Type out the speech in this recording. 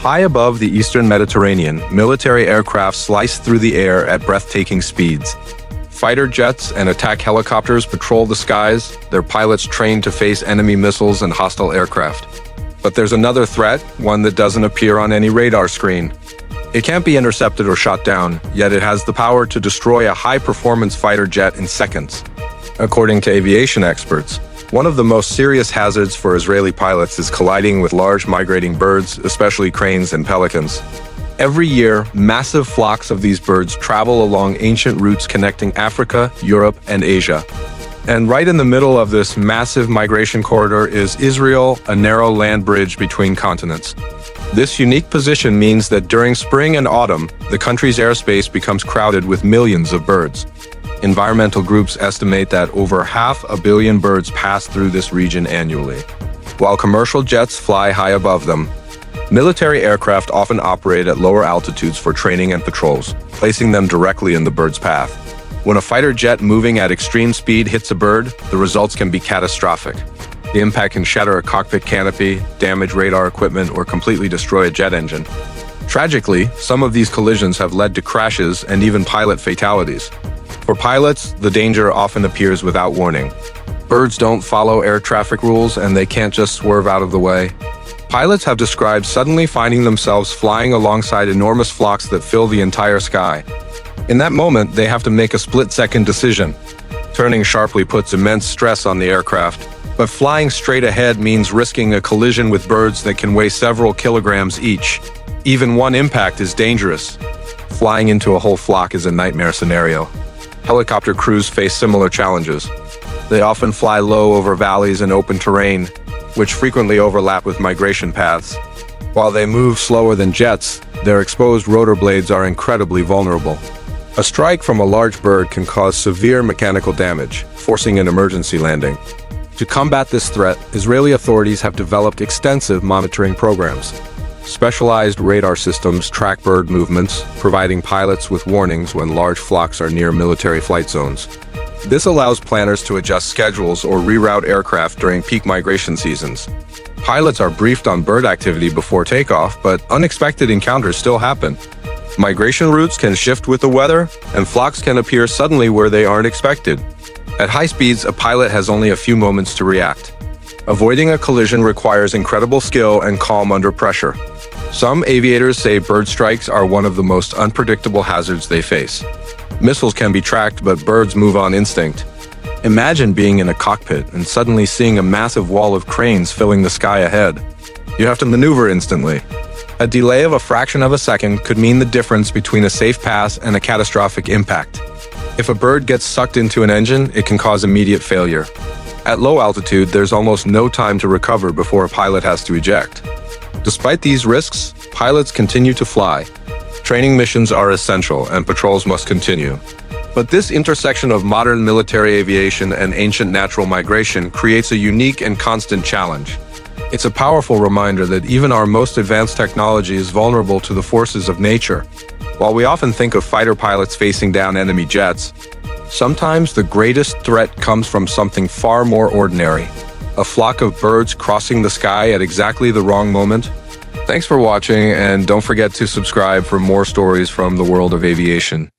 High above the eastern Mediterranean, military aircraft slice through the air at breathtaking speeds. Fighter jets and attack helicopters patrol the skies, their pilots trained to face enemy missiles and hostile aircraft. But there's another threat, one that doesn't appear on any radar screen. It can't be intercepted or shot down, yet it has the power to destroy a high-performance fighter jet in seconds. According to aviation experts, one of the most serious hazards for Israeli pilots is colliding with large migrating birds, especially cranes and pelicans. Every year, massive flocks of these birds travel along ancient routes connecting Africa, Europe, and Asia. And right in the middle of this massive migration corridor is Israel, a narrow land bridge between continents. This unique position means that during spring and autumn, the country's airspace becomes crowded with millions of birds. Environmental groups estimate that over 500 million birds pass through this region annually. While commercial jets fly high above them, military aircraft often operate at lower altitudes for training and patrols, placing them directly in the bird's path. When a fighter jet moving at extreme speed hits a bird, the results can be catastrophic. The impact can shatter a cockpit canopy, damage radar equipment, or completely destroy a jet engine. Tragically, some of these collisions have led to crashes and even pilot fatalities. For pilots, the danger often appears without warning. Birds don't follow air traffic rules, and they can't just swerve out of the way. Pilots have described suddenly finding themselves flying alongside enormous flocks that fill the entire sky. In that moment, they have to make a split-second decision. Turning sharply puts immense stress on the aircraft, but flying straight ahead means risking a collision with birds that can weigh several kilograms each. Even one impact is dangerous. Flying into a whole flock is a nightmare scenario. Helicopter crews face similar challenges. They often fly low over valleys and open terrain, which frequently overlap with migration paths. While they move slower than jets, their exposed rotor blades are incredibly vulnerable. A strike from a large bird can cause severe mechanical damage, forcing an emergency landing. To combat this threat, Israeli authorities have developed extensive monitoring programs. Specialized radar systems track bird movements, providing pilots with warnings when large flocks are near military flight zones. This allows planners to adjust schedules or reroute aircraft during peak migration seasons. Pilots are briefed on bird activity before takeoff, but unexpected encounters still happen. Migration routes can shift with the weather, and flocks can appear suddenly where they aren't expected. At high speeds, a pilot has only a few moments to react. Avoiding a collision requires incredible skill and calm under pressure. Some aviators say bird strikes are one of the most unpredictable hazards they face. Missiles can be tracked, but birds move on instinct. Imagine being in a cockpit and suddenly seeing a massive wall of cranes filling the sky ahead. You have to maneuver instantly. A delay of a fraction of a second could mean the difference between a safe pass and a catastrophic impact. If a bird gets sucked into an engine, it can cause immediate failure. At low altitude, there's almost no time to recover before a pilot has to eject. Despite these risks, pilots continue to fly. Training missions are essential, and patrols must continue. But this intersection of modern military aviation and ancient natural migration creates a unique and constant challenge. It's a powerful reminder that even our most advanced technology is vulnerable to the forces of nature. While we often think of fighter pilots facing down enemy jets, sometimes the greatest threat comes from something far more ordinary. A flock of birds crossing the sky at exactly the wrong moment. Thanks for watching, and don't forget to subscribe for more stories from the world of aviation.